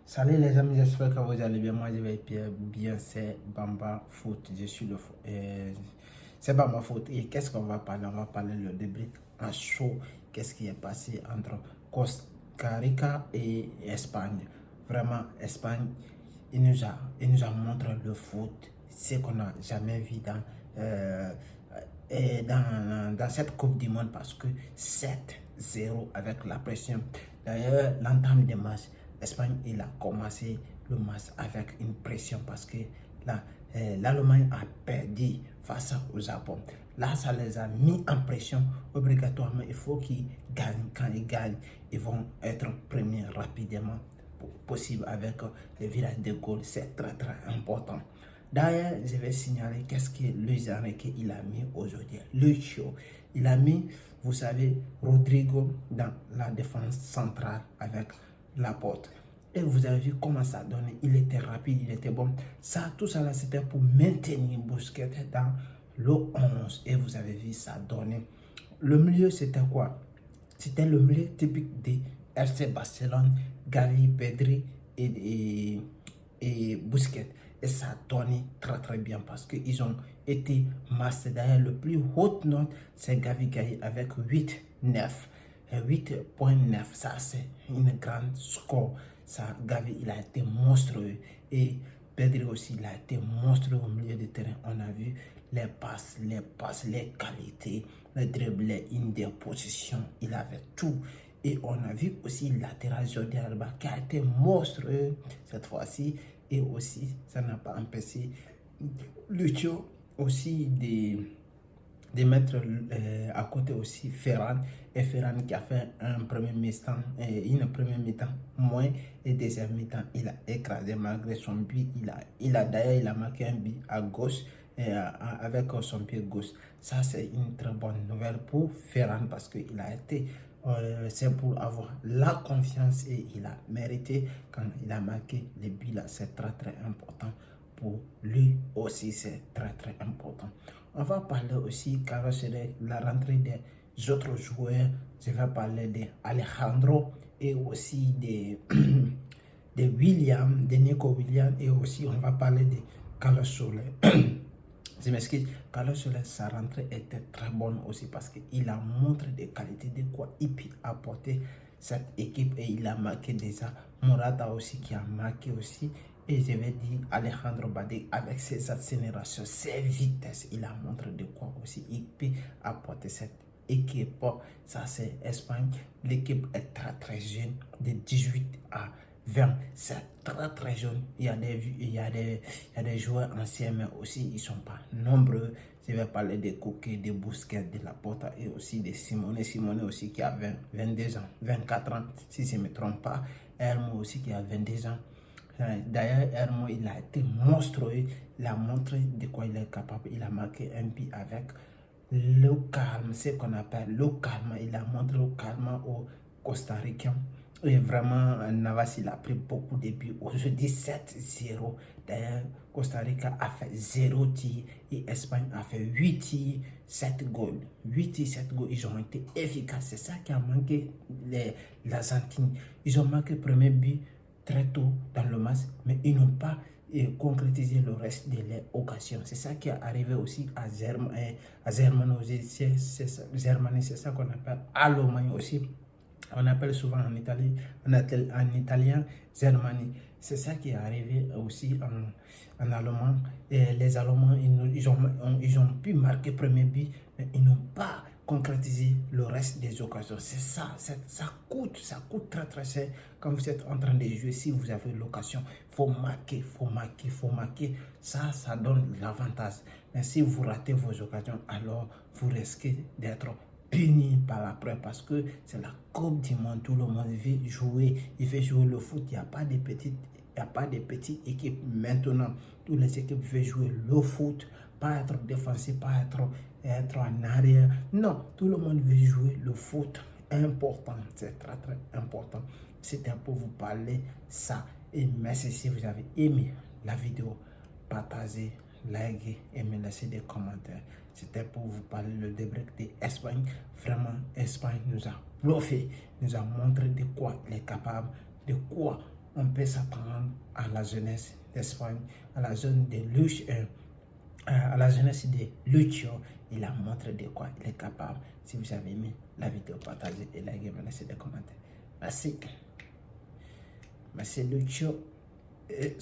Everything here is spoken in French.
Salut les amis, j'espère que vous allez bien. Moi je vais bien, c'est Bamba Foot. Je suis c'est Bamba Foot. Et qu'est-ce qu'on va parler? On va parler le débrief en chaud. Qu'est-ce qui est passé entre Costa Rica et Espagne? Vraiment, Espagne, il nous a montré le foot, ce qu'on n'a jamais vu dans cette Coupe du Monde parce que 7-0 avec la pression. D'ailleurs, l'entame des matchs, l'Espagne, il a commencé le match avec une pression parce que l'Allemagne a perdu face au Japon. Là, ça les a mis en pression. Obligatoirement, il faut qu'ils gagnent. Quand ils gagnent, ils vont être premiers rapidement possible avec le virage de Gaulle. C'est très important. D'ailleurs, je vais signaler qu'est-ce que Luis Enrique il a mis aujourd'hui. Lucio, il a mis, vous savez, Rodrigo dans la défense centrale avec Laporte. Et vous avez vu comment ça donnait. Il était rapide, il était bon. Ça, tout ça là, c'était pour maintenir Busquets dans le 11. Et vous avez vu ça donner. Le milieu, c'était quoi? C'était le milieu typique de RC Barcelone, Gavi, Pedri et Busquets. Et ça a donné très bien parce qu'ils ont été master. D'ailleurs, le plus haute note, c'est Gavi Gaï avec 8,9. 8,9, ça c'est une grande score. Ça, Gavi, il a été monstrueux. Et Pedri aussi, il a été monstrueux au milieu du terrain. On a vu les passes, les qualités, le dribble, les positions. Il avait tout. Et on a vu aussi le latéral Jordi Alba qui a été monstrueux cette fois-ci. Et aussi, ça n'a pas empêché Lucho aussi de mettre à côté aussi Ferran. Et Ferran qui a fait une première mi-temps moins et deuxième mi-temps il a écrasé malgré son but. D'ailleurs il a marqué un but à gauche avec son pied gauche. Ça c'est une très bonne nouvelle pour Ferran parce qu'il a été c'est pour avoir la confiance et il a mérité quand il a marqué les buts là. C'est très important pour lui aussi, c'est très important. On va parler aussi car c'est la rentrée des autres joueurs. Je vais parler d'Alejandro et aussi de William, de Nico William, et aussi on va parler de Carlos Soler. Je m'excuse, Carlos Soler, sa rentrée était très bonne aussi parce qu'il a montré des qualités de quoi il peut apporter cette équipe et il a marqué déjà. Morata aussi qui a marqué aussi. Et je vais dire Alejandro Balde avec ses accélérations, ses vitesses, il a montré de quoi aussi il peut apporter cette équipe. Ça c'est Espagne. L'équipe est très jeune, de 18 à 20. C'est très jeune. Il y a des joueurs anciens, mais aussi ils ne sont pas nombreux. Je vais parler de Coquet, de Busquets, de Laporte et aussi de Simone. Simone aussi qui a 22 ans, 24 ans, si je ne me trompe pas. Hermo aussi qui a 22 ans. D'ailleurs, Hermo, il a été monstrueux. Il a montré de quoi il est capable. Il a marqué un but avec le calme, ce qu'on appelle le calme. Il a montré le calme aux Costa Ricains. Et vraiment, Navas, il a pris beaucoup de buts. Aujourd'hui, 7-0. D'ailleurs, Costa Rica a fait 0 tir et Espagne a fait 8 tirs, 7 goals. 8 tirs, 7 goals. Ils ont été efficaces. C'est ça qui a manqué l'Argentine. Ils ont marqué le premier but très tôt dans le match, mais ils n'ont pas concrétisé le reste de leurs occasions. C'est ça qui est arrivé aussi à Germany. C'est ça qu'on appelle Allemagne aussi. On appelle souvent en italien Germany. C'est ça qui est arrivé aussi en allemand. Et les Allemands, ils ont pu marquer le premier but, mais ils n'ont pas concrétisé le reste des occasions. C'est ça, ça coûte très cher quand vous êtes en train de jouer. Si vous avez l'occasion, il faut marquer. Ça donne l'avantage. Mais si vous ratez vos occasions, alors vous risquez d'être puni par la preuve parce que c'est la Coupe du Monde, tout le monde veut jouer, il veut jouer le foot, il n'y a pas de petites équipes maintenant, toutes les équipes veulent jouer le foot, pas être défensif, pas être en arrière, non, tout le monde veut jouer le foot, important, c'est très important. C'était pour vous parler ça et merci si vous avez aimé la vidéo, partagez, likez et me laissez des commentaires. C'était pour vous parler le débrief d'Espagne. Vraiment, Espagne nous a bluffé, nous a montré de quoi il est capable, de quoi on peut s'attendre à la jeunesse d'Espagne, à la zone de Lucho, à la jeunesse de Lucho. Il a montré de quoi il est capable. Si vous avez aimé la vidéo, partagez et likez, laissez des commentaires. Merci. Merci Lucho et